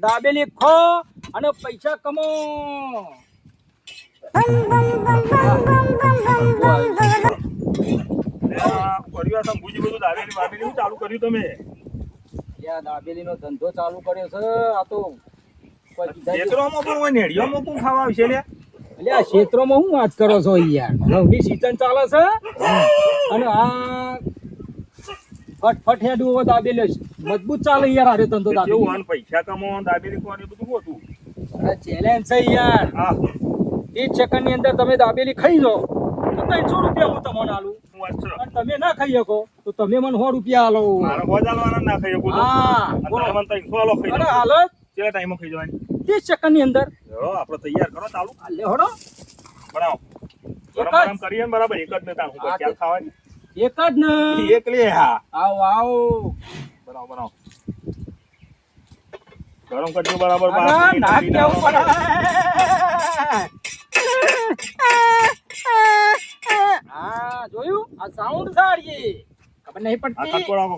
દાબેલી ખો અને પૈસા કમો. દાબેલી નો ધંધો ચાલુ કર્યો છે. આ તો ક્ષેત્રોમાં હું વાત કરો છો યાર? ઘઉંની સીઝન ચાલે છે અને આ ફટફટ હેડું દાબેલી મજબૂત ચાલે યાર. હારે ધંધો દાબેલી પૈસા કમાવા દાબેલી કોની બધું હોતું. ચેલેન્જ છે યાર. 30 સેકન્ડ ની અંદર તમે દાબેલી ખાઈ જાઓ તો 300 રૂપિયા હું તમને આલું. અને તમે ના ખાઈ શકો તો તમે મને 100 રૂપિયા આલો. ના ખાઈ શકો. હાલત કેટલા ટાઈમ ખાઈ જવાની? 30 સેકન્ડ ની અંદર. આપણે તૈયાર કરો ચાલુ. લે હોડો બનાવો. ગરમ કરીએ બરાબર. એક જ ને તાર ક્યાં ખાવાની? એક જ ને એક લે. હા આવો આવો બનાવો. ગરમ કરજો બરાબર. નાક કેવું પડે. હા જોયું? આ સાઉન્ડ સારી ખબર નહીં પડતી.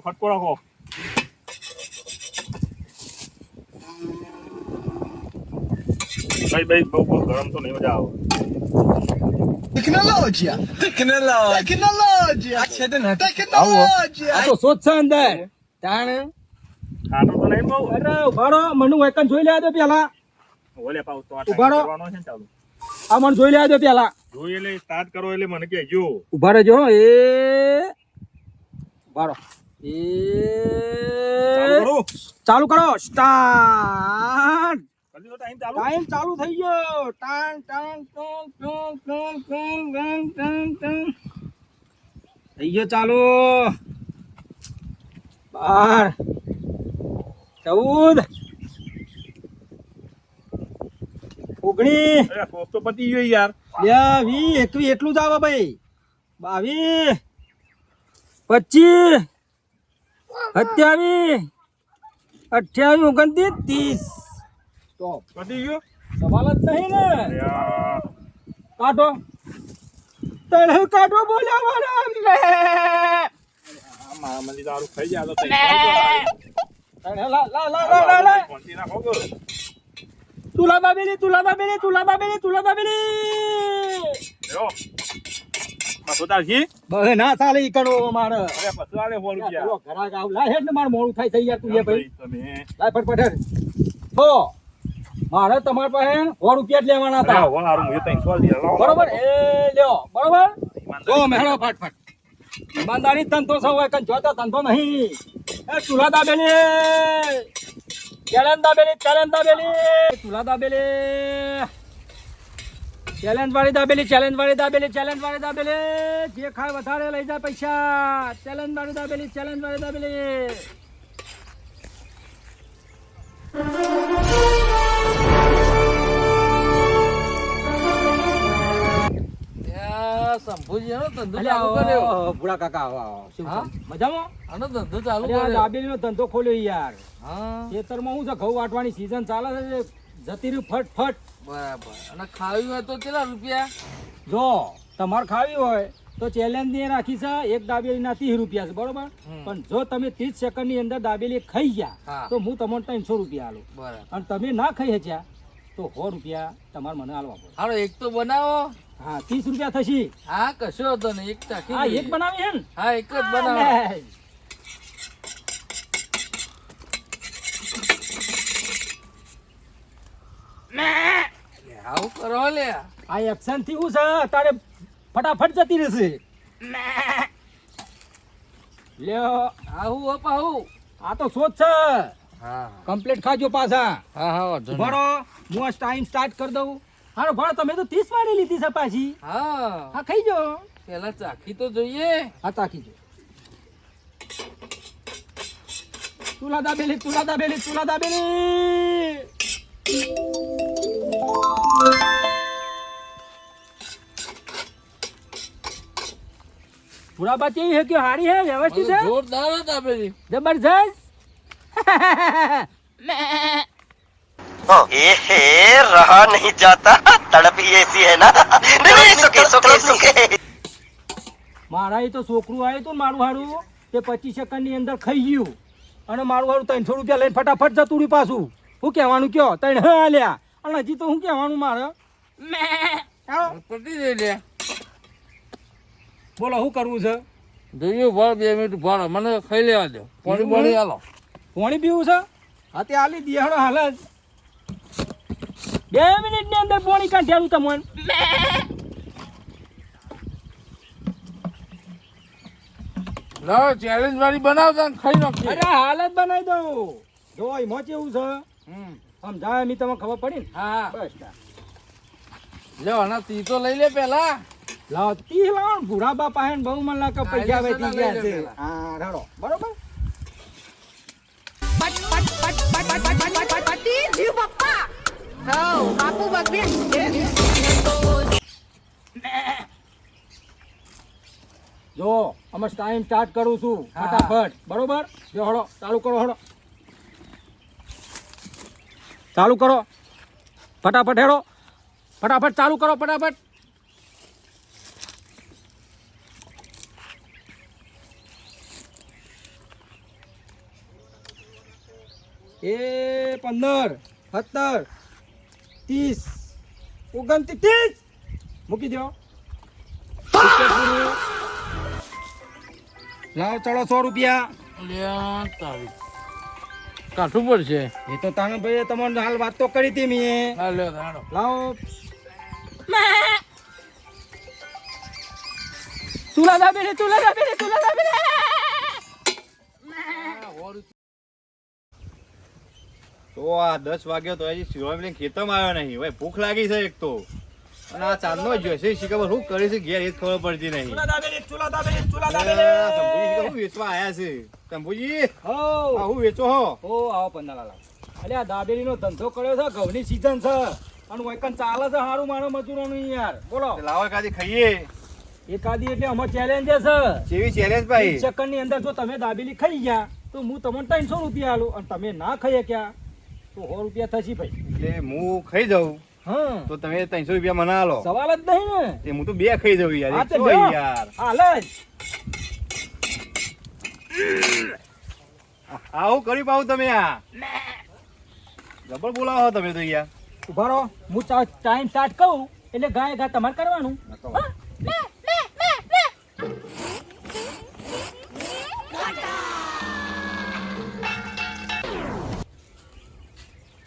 ખટકો રાખો. ભાઈ બહુ ગરમ તો નહીં મજા આવે. આ તો સોચ છે અંદર. તાણ ખાટો તો નહીં બહુ. અરે ઉભારો મને વેકન જોઈ લેવા દો પેલા. ઓલે પાઉ તો આ ઉભારો. કરવાનો છે ને ચાલુ. આ મને જોઈ લેવા દો પેલા. જોઈ એટલે સ્ટાર્ટ કરો એટલે મને કહેજો. ઉભા રહેજો. એ ઉભારો. એ ચાલુ કરો. સ્ટાર્ટ. ટાઈમ ચાલુ થઈ ગયો. થઈ ગયો ચાલુ. 12 14 19 કોક તો પતી ગયો યાર. 20 21 એટલું જ આવે ભાઈ. 22 25 27 28 29 30. તો પતી ગયો. સવાલ જ નહીં ને. કાઢો. તને કાઢો બોલ્યા મારા મંદી દારૂ ખાઈ જાય તો તુલા દાબેલી. બહે ના ચાલે ઈ કણો મારે. ઘરાક આવ લા હેડ ને માર મોડું થાય છે યાર. તું એ ભાઈ લાય ફટફટ. તો મારે તમાર પાસે 100 રૂપિયા જ લેવાના હતા. બરોબર. એ લ્યો બરોબર. જો મેળો ફટફટ. ઈમાનદારી ધંધો સૌ કન જોતો ધંધો નહીં. એ તુલા દાબેલી. ચેલેન્જ દાબેલી. તુલા દાબેલી. ચેલેન્જ વાળી દાબેલી. જે ખાય વધારે લઈ જાય પૈસા. ચેલેન્જ વાળી દાબેલી. ભૂડા કાકા આવો. મજામાં? આનો ધંધો ચાલુ દાબેલી નો ધંધો ખોલ્યો યાર. ખેતરમાં હું છે ઘઉં વાટવાની સીઝન ચાલે છે. જતી રહ્યું ફટ. બરાબર. અને ખાવી હોય તો કેટલા રૂપિયા? જો તમારે ખાવી હોય તો ચેલેન્જ ની રાખી છે. એક દાબેલી ના 30 રૂપિયા છે બરોબર. પણ જો તમે 30 સેકન્ડ ની અંદર દાબેલી ખાઈ ગયા તો હું તમને 300 રૂપિયા આલું. બરાબર. અને તમે ના ખાઈ હચ્યા તો 100 રૂપિયા તમારે મને આલવા પડે. હાલો એક તો બનાવો. હા 30 રૂપિયા થશે. હા કશો હતો ને એક ચાખી. હા એક બનાવી હે ને? હા એક જ બનાવો. આવું કરો લે. આ એક્શન થી હું છે તારે ફટાફટ જતી રહેશે. લ્યો આવું અપાવું. આ તો સોચ છે. હા કમ્પ્લીટ ખાજો પાછા. હા ભરો હું આ ટાઈમ સ્ટાર્ટ કરી દઉં. હારો ભરો તમે તો 30 વાળી લીધી છે પાછી. હા ખાઈ જાઓ. પેલા ચાખી તો જોઈએ. હા ચાખી જો. તુલા દાબેલી. પૂરા બાકી है कि हारी है व्यवस्थित है जोरदार था बेरी जबरदस्त ये रहा नहीं जाता तड़प ही ऐसी है ना सुके મારા એ તો છોકરું આવ્યું હતું મારું હારું તે 25 સેકન્ડ ની અંદર ખાઈ ગયું અને મારું વાળું 300 રૂપિયા લઈને ફટાફટ જતું રહ્યું પાછું. શું કહેવાનું કયો? 3 હા લ્યા. અને હજી તો શું કહેવાનું મારે? આવો. પતી જઈ લે. બોલો શું કરવું છે? જોઈએ ભાવ 2 મિનિટ ભાડો મને ખાઈ લેવા દો. પાણી પાણી હાલો. પાણી પીવું છે? હા તે આલી દિયાળો હાલ જ 2 મિનિટની અંદર પાણી કાઢ્યાલું તમને. લાવો ચેલેન્જ વાળી બનાવતા ને ખાઈ નાખીએ. અરે હાલ જ બનાવી દઉં. જો એમાં કેવું છે સમજાય એમ તમને ખબર પડી ને? હા બસ તાર. લ્યો આના તી તો લઈ લે પેલા. લાવ તી લાવ ભૂરા બાપા હે ને બહુ મને લાગે પૈસા આલે વેચી સોના ગયા લઈ છે. લે પેલા. હા રડો બરોબર. પતિ જીવ પપ્પા હો બાપુ બગડે જો અમે ટાઈમ સ્ટાર્ટ કરું છું ફટાફટ બરોબર. જો હળો ચાલુ કરો હળો ચાલુ કરો ફટાફટ હેડો ફટાફટ ચાલુ કરો ફટાફટ. એ 15 17 30 29 મૂકી દો. લાવ ચલો 100 રૂપિયા. લ્યા તારી કાઠું પડશે. એ તો તાણે ભાઈ તમને હાલ વાત તો કરી હતી મેં. હા લ્યો તાણો. લાવો તુલા દાબે રે તુલા દાબે રે તુલા દાબે રે. તો આ 10 વાગ્યો તો હજી શિરોમણી ખેતરમાં આવ્યો નહીં. ભાઈ ભૂખ લાગી છે એક તો, અને આ ચાંદનો જોશે શીખબર શું કરે છે ઘેર એ જ ખબર પડતી નહીં. તુલા દાબે રે તુલા દાબે રે તુલા અરે, દાબે રે. શંભુજી શું વેચવા આયા છે? શંભુજી હો આ હું વેચો હો? ઓ આવો પન્નાલાલ. અરે આ દાબેલીનો ધંધો કર્યો છે ઘઉંની સીઝન છે અને વૈકન ચાલે છે સારું મારો મજૂરોનું યાર. બોલો લાવો કાદી ખાઈએ. એકાદી એટલે અમાર ચેલેન્જ છે. જેવી ચેલેન્જ ભાઈ. 30 સેકન્ડની અંદર જો તમે દાબેલી ખાઈ ગયા તો હું તમને 300 રૂપિયા આલું અને તમે ના ખાઈ શક્યા તો 100 રૂપિયા થશે ભાઈ. એટલે હું ખાઈ જાઉં હા તો તમે 300 રૂપિયા મને આલો. સવાલ જ નહીં ને. એ હું તો 2 ખાઈ જાઉં યાર. હા એક તે તો લ્યો. યાર હાલ જ. આવું કરી પાઉં તમે આ જબર બોલાવો તમે તો યાર. ઉભા રહો હું ટાઈમ સ્ટાર્ટ કહું એટલે ગાય ગા તમારે કરવાનું. હા?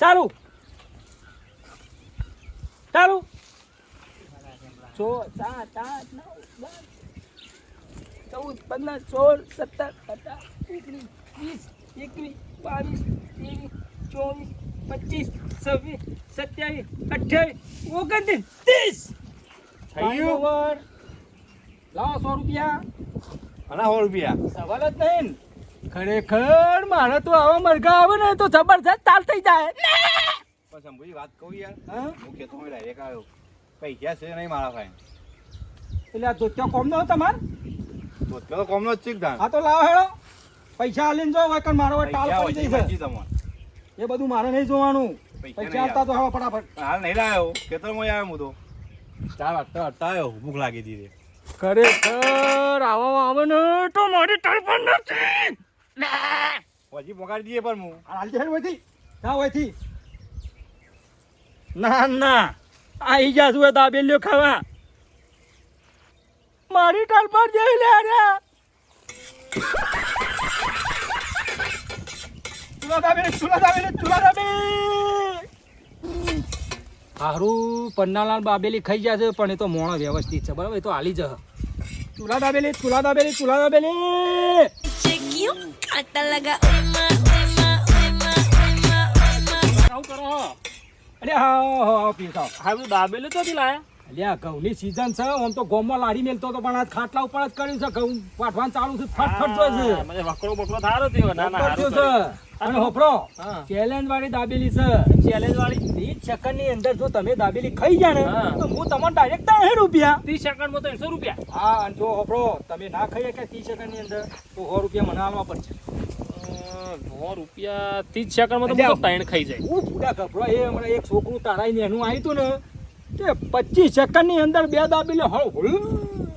ચાલુ ચાલુ 6 7 8 9 10 14 15 16 17 18 19 20 21 22 23 24 25 26 27 28 29 30 થઈ ગયું? લાવો 100 રૂપિયા. અને 100 રૂપિયા સવાલ જ નહીં ને. ખરેખર મારે તો આવા મરઘા આવે ને તો જબરજસ્ત તાલ થઈ જાય. પણ શંભુજી વાત કહું યાર, હા? હું ખેતો માં ડાયરેક્ટ આવ્યો. પૈસા છે નહીં મારા ભાઈ. એટલે આ ધોત્યો કોમ ન તમાર. તો પેલો કોમનો જ ચીક ધાન. હા તો લાવો હેડો પૈસા આલીને જો વાકણ મારો હવે ટાલ પૈસા પડી હોય જઈ છે તમને. છે. એ બધું મારે નહીં જોવાનું. પૈસા પૈસા આવતા તો હવે ફટાફટ. હાલ નહીં લાવ્યો, ખેતરમાં આવ્યો હું તો. ચાલ હટતા હટતા આવ્યો, ભૂખ લાગી હતી રે. ખરેખર આવા આવે ને તો મારી તડપણ નથી. હજી પગાડી દઈએ પણ હું. હાલ જાય હોયથી જા હોયથી. ના ના આઈ જા છું દાબેલીઓ ખાવા. મારી તડપણ જઈ લે રે. તુલા દાબેલી. હારું પન્નાલાલ બાબેલી ખાઈ જશે પણ એ તો મોણો વ્યવસ્થિત છે બરાબર. એ તો હાલી જશે. તુલા દાબેલી. क्यों काटा लगा આવું કરો અરે હા પીસાવ. હા દાબેલી તો લાયા. અલ્યા ઘઉંની સીઝન છે આમ તો ગોમમાં લાડી મેલતો હતો પણ આ ખાટલા ઉપર જ કર્યું છે. ઘઉં પાઠવાનું ચાલુ છે ફટફટ જોઈ છે. મને વકરો બકરો થારો થયો. ના ના બરોબર હારું છે. અને હોપરો હા. ચેલેન્જ વાળી દાબેલી છે. ચેલેન્જ વાળી 30 સેકન્ડની અંદર જો તમે દાબેલી ખાઈ ગયા ને હા. તો હું તમને ડાયરેક્ટ 3 રૂપિયા. 30 સેકન્ડમાં 300 રૂપિયા. હા અને જો હોપરો તમે ના ખાઈ કે 30 સેકન્ડની અંદર તો 100 રૂપિયા મને આવવા પડશે. 100 રૂપિયા 30 સેકન્ડમાં તો હું તો 3 ખાઈ જાય. હું પૂરા ગભરો એ હમણાં એક છોકરું તારાઈને એનું આવ્યું હતું ને કે 25 સેકન્ડની અંદર 2 દાબેલી હળ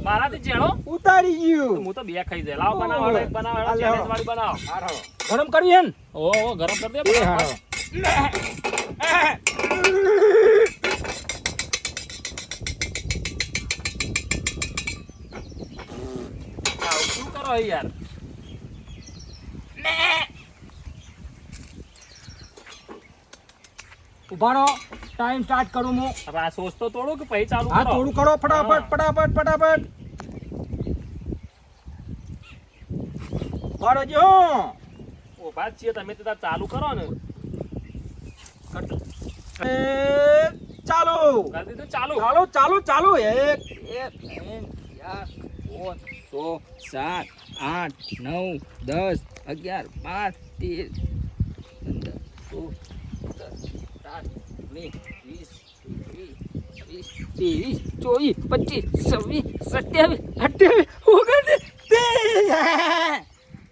મારાથી ચેડો ઉતારી ગયું. હું તો બે ખાઈ જાય લાવ બનાવો એક બનાવો ચેલેન્જ વાળી બનાવો ગરમ કરવી હે ને? ઓ ગરમ કરી દે એ હારો. શું કરો યાર ઉભા રહો, ટાઈમ સ્ટાર્ટ કરું હું. હવે આ સોસ તો તોડો કે પછી ચાલુ હા કરો થોડું કરો ફટાફટ ફટાફટ ફટાફટ. ઉભા રહેજો. ઉભા જ છીએ તમે તો તાર ચાલુ કરો ને એ ચાલો કરી દીધું ચાલુ ચાલો ચાલો ચાલો. 1 2 3 4 5 6 7 8 9 10 11 12 13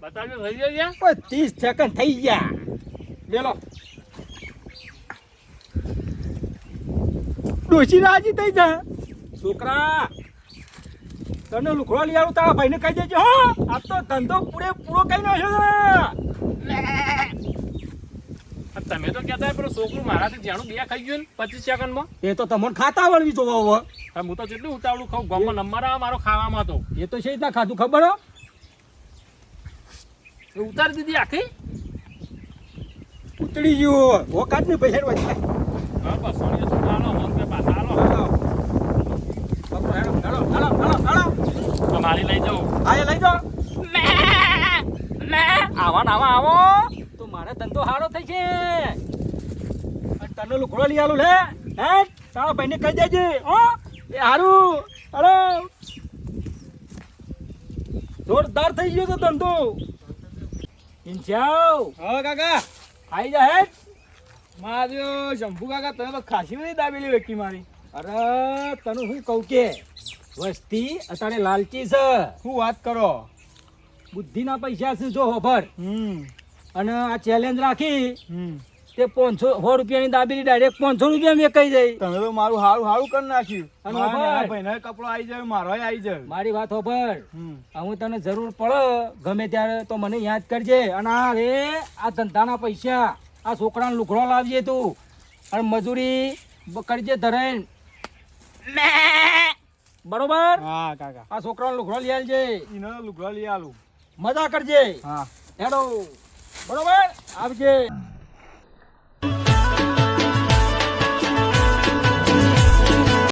બતાવજો થઈ જાય 30 સેકન્ડ થઈ ગયા. લેલો ડોશી રાજી થઈ જા. છોકરા તને લુખડો લઈ આવું તારા ભાઈને કહી દેજો. હો આ તો ધંધો પૂરો કઈ નાખ્યો. તમે તો કહેતા પેલો છોકરું મારાથી જાણું બે ખાઈ ગયું ને 25 સેકન્ડમાં એ તો તમને ખાતા વળવી જોવા હવે. હું તો જેટલું ઉતાવળું ખાઉં ગામમાં નંબર આવે મારો ખાવામાં તો એ તો છે રીતના ખાધું ખબર હો. એ ઉતારી દીધી આખી ઉતરી ગયું વખત ને પૈસા વચ્ચે. હા બસ સોનિયા શું હાલો 100 રૂપિયા પાછા હાલો મારી લઈ જાઉં હા એ લઈ જાઓ. આવો તો મારે ધંધો સારો થઈ છે. અને તને લુગડો લઈ આલું લે. હે તારા ભાઈને કહી દેજે. હો એ હારું. હલો જોરદાર થઈ ગયો તો ધંધો. ઇન્ચાવ હા કાકા આઈ જા હેડ. માર્યો શંભુ કાકા તમે તો ખાસી બધી દાબેલી વેકી મારી. અરે તને હું કહું કે વસ્તી અત્યારે લાલચી છે. શું વાત કરો? બુદ્ધિના પૈસા છે જો હોભર. અને આ ચેલેન્જ રાખી તે 100 રૂપિયાની દાબેલી ડાયરેક્ટ 500 રૂપિયા મેં કહી જાય. તમે તો મારું હારું હારું કરી નાખ્યું. અને મારા ખબર? નાના ભાઈને કપડો આવી જાય મારો આવી જાય. મારી વાત હોભર. હું તને જરૂર પડે ગમે ત્યારે તો મને યાદ કરજે. અને આ રે આ ધંધાના પૈસા આ છોકરાને લુગડો લાવજે તું. અને મજૂરી કરજે ધરાઈને. બરોબર. હા કાકા આ છોકરાને લુગડો લઈ આવજે. ઈનો લુગડો લઈ આલું. મજા કરજે. હા હેડો બરોબર આવજે.